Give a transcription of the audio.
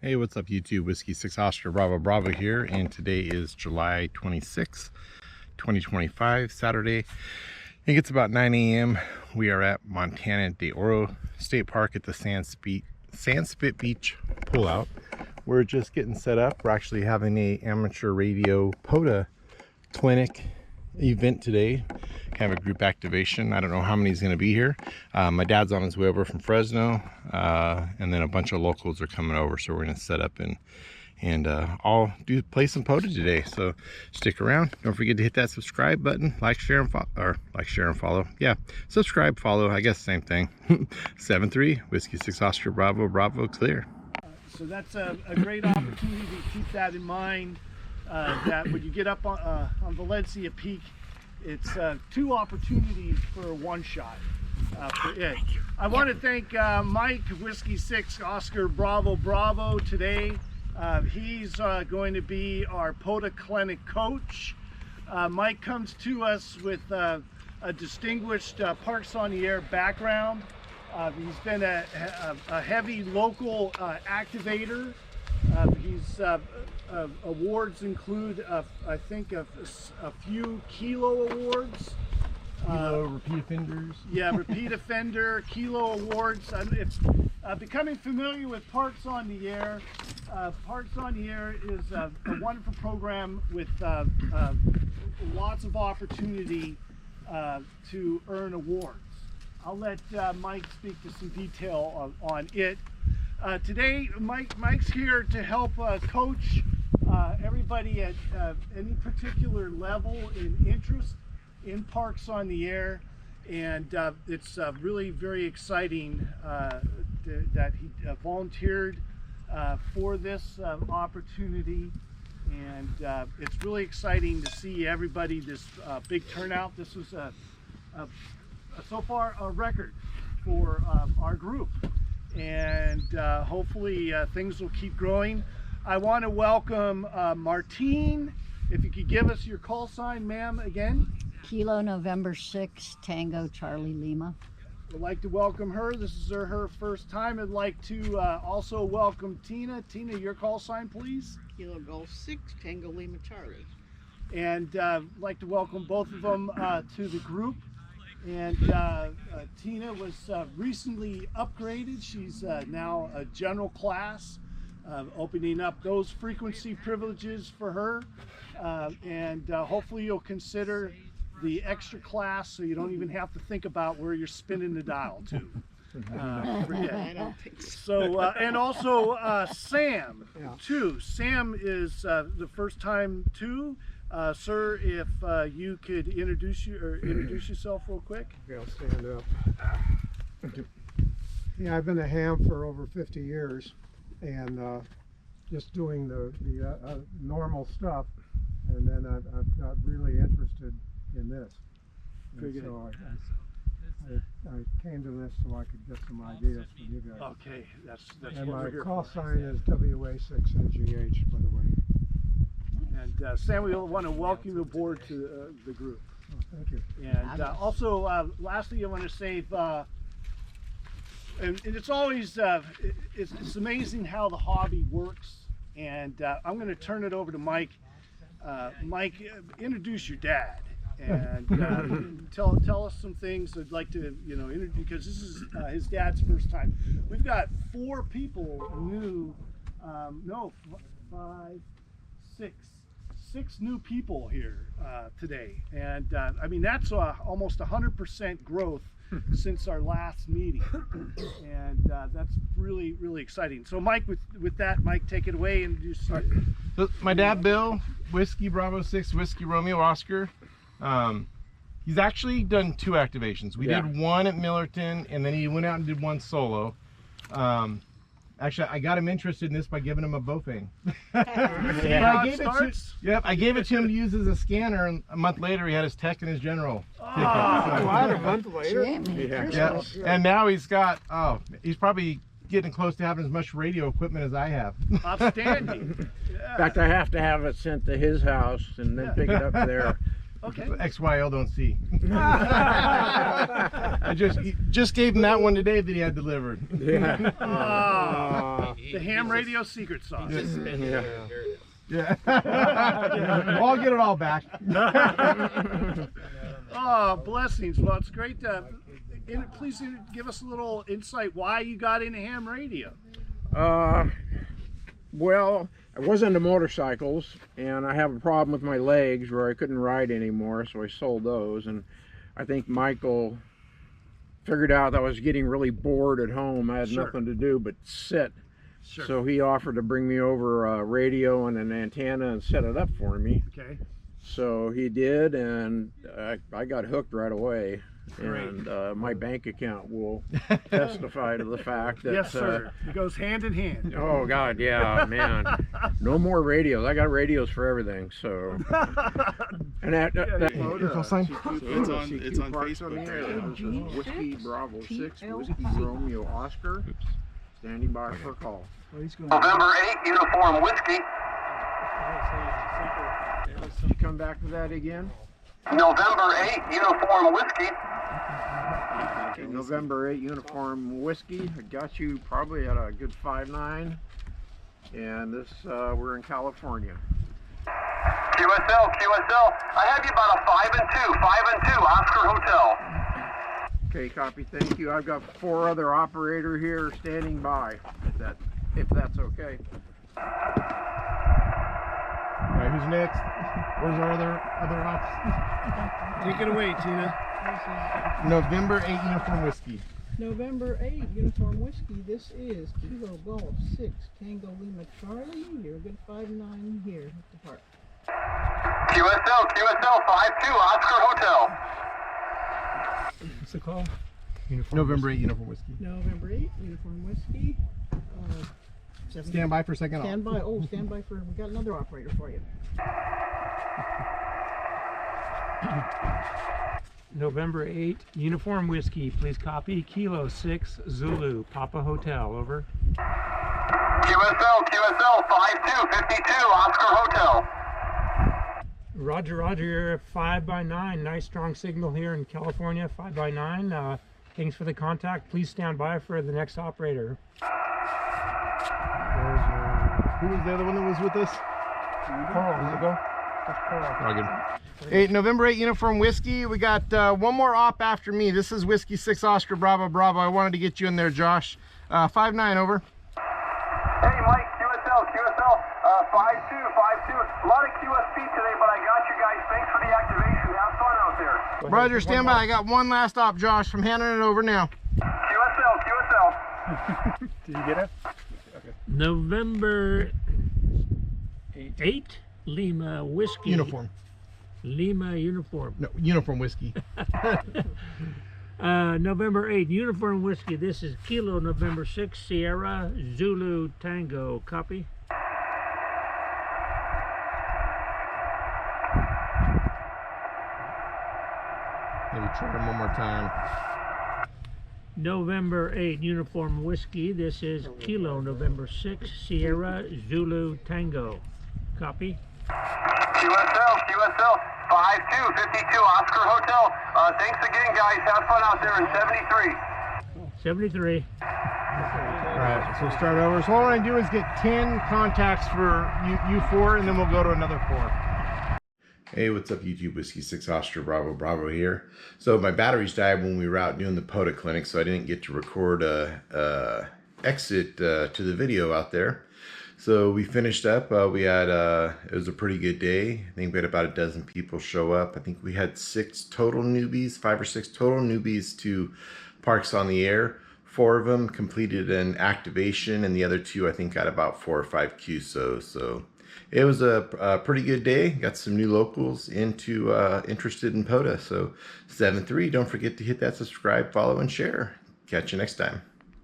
Hey, what's up YouTube? Whiskey 6 Oscar Bravo Bravo here, and today is July 26, 2025, Saturday. I think it's about 9 a.m. We are at Montana De Oro State Park at the Sandspit Beach pullout. We're just getting set up. We're actually having a amateur radio POTA clinic event today, kind of a group activation. I don't know how many is going to be here. My dad's on his way over from Fresno, and then a bunch of locals are coming over, so we're going to set up and all play some POTA today. So stick around. Don't forget to hit that subscribe button, like, share, and follow. Yeah, subscribe, follow, I guess same thing. 7-3 Whiskey 6 Oscar Bravo Bravo clear. So that's a great opportunity to keep that in mind. That when you get up on Valencia Peak, it's two opportunities for one shot for it. I want to thank Mike, Whiskey 6 Oscar Bravo Bravo today. He's going to be our POTA clinic coach. Mike comes to us with a distinguished Parks on the Air background. He's been a heavy local activator. Awards include, I think, a few Kilo awards. Repeat offenders. Yeah, repeat offender, Kilo awards. Becoming familiar with Parks on the Air. Parks on the Air is a wonderful program with lots of opportunity to earn awards. I'll let Mike speak to some detail on it. Today, Mike's here to help coach everybody at any particular level in interest in Parks on the Air, and it's really very exciting that he volunteered for this opportunity, and it's really exciting to see everybody, this big turnout. This was so far a record for our group, and hopefully things will keep growing. I want to welcome Martine. If you could give us your call sign, ma'am, again. Kilo November 6 Tango Charlie Lima. I'd like to welcome her. This is her first time. I'd like to also welcome Tina. Tina, your call sign, please. Kilo Golf 6 Tango Lima Charlie. And I'd like to welcome both of them to the group. And Tina was recently upgraded. She's now a general class, opening up those frequency privileges for her. And hopefully you'll consider the extra class so you don't even have to think about where you're spinning the dial to. I don't think so. So, and also Sam, too. Sam is the first time too. Sir, if you could introduce yourself real quick. Okay, I'll stand up. Yeah, I've been a ham for over 50 years, and just doing the normal stuff, and then I've got really interested in this. And so I came to this so I could get some ideas from you guys. Okay, that's and what my we're here call for. sign is WA6NGH, by the way. And Sam, we want to welcome you aboard to the group. Oh, thank you. And also, lastly, I want to say, and it's always, it's amazing how the hobby works. And I'm going to turn it over to Mike. Mike, introduce your dad, and tell us some things I'd like to, introduce, because this is his dad's first time. We've got 4 people new, no, 5, 6 new people here today, and I mean that's almost 100% growth since our last meeting, and that's really exciting. So Mike, with that, Mike, take it away and just start. So my dad Bill, Whiskey Bravo 6 Whiskey Romeo Oscar. He's actually done 2 activations. We did one at Millerton, and then he went out and did one solo. Actually, I got him interested in this by giving him a Bofang. I gave it to him to use as a scanner, and a month later he had his tech and his general. A month later? Yeah. And now he's got, he's probably getting close to having as much radio equipment as I have. Outstanding. In fact, I have to have it sent to his house and then pick it up there. Okay. XYL don't see. I just gave him that one today that he had delivered. Yeah. The ham radio secret sauce. Yeah. I'll get it all back. Oh, blessings. Well, it's great to. Please give us a little insight why you got into ham radio. Well, I was into motorcycles, and I have a problem with my legs where I couldn't ride anymore, so I sold those. And I think Michael figured out that I was getting really bored at home. I had nothing to do but sit. So he offered to bring me over a radio and an antenna and set it up for me. Okay. So he did, and I got hooked right away. Great. And my bank account will testify to the fact that Yes, sir. It goes hand in hand. oh God, yeah, man. No more radios. I got radios for everything. So, and that It's on Facebook. Whiskey Bravo 6, Whiskey Romeo Oscar, standing by for a call. November 8, Uniform Whiskey. Could you come back to that again? November 8, Uniform Whiskey. Okay, November 8 Uniform Whiskey. I got you probably at a good 5'9", and this we're in California. QSL. I have you about a 5 and 2, Oscar Hotel. Okay, copy. Thank you. I've got 4 other operator here standing by. If that's okay. All right, who's next? Where's our other ops? Take it away, Tina. November 8 Uniform Whiskey. November 8, Uniform Whiskey. This is Kilo Golf 6, Tango Lima Charlie. You're a good 5'9" here at the park. QSL 5-2, Oscar Hotel. What's the call? November 8 Uniform Whiskey. November 8, Uniform Whiskey. Stand by for a second. Stand by. Oh, stand by for. We got another operator for you. November 8, Uniform Whiskey, please copy. Kilo 6, Zulu, Papa Hotel, over. QSL 5-2, 52, Oscar Hotel. Roger, you're 5x9. Nice strong signal here in California, 5x9. Thanks for the contact. Please stand by for the next operator. Who was the other one that was with us? Coral. November 8 Uniform Whiskey. We got one more op after me. This is Whiskey 6 Oscar Bravo. I wanted to get you in there, Josh. 5-9, over. Hey, Mike, QSL 5-2. A lot of QSP today, but I got you guys. Thanks for the activation. Have fun out there. Roger, stand by. I got one last op, Josh. I'm handing it over now. QSL. Did you get it? November 8, Lima Whiskey. Uniform. Lima Uniform. No, Uniform Whiskey. November 8, Uniform Whiskey. This is Kilo November 6, Sierra Zulu Tango. Copy. Maybe try him one more time. November 8, Uniform Whiskey. This is Kilo November 6, Sierra Zulu Tango. Copy. QSL 5-2, 52, Oscar Hotel. Thanks again, guys. Have fun out there in 73. 73. Alright, so start over. So all we're going to do is get 10 contacts for U4, and then we'll go to another 4. Hey, what's up YouTube? Whiskey 6 Oscar Bravo here. So my batteries died when we were out doing the POTA clinic, so I didn't get to record a exit to the video out there. So we finished up. We had it was a pretty good day. I think we had about a dozen people show up. I think we had 5 or 6 total newbies to Parks on the Air. 4 of them completed an activation, and the other 2 I think got about 4 or 5 QSOs. So it was a pretty good day. Got some new locals interested in POTA. So 7-3, don't forget to hit that subscribe, follow, and share. Catch you next time.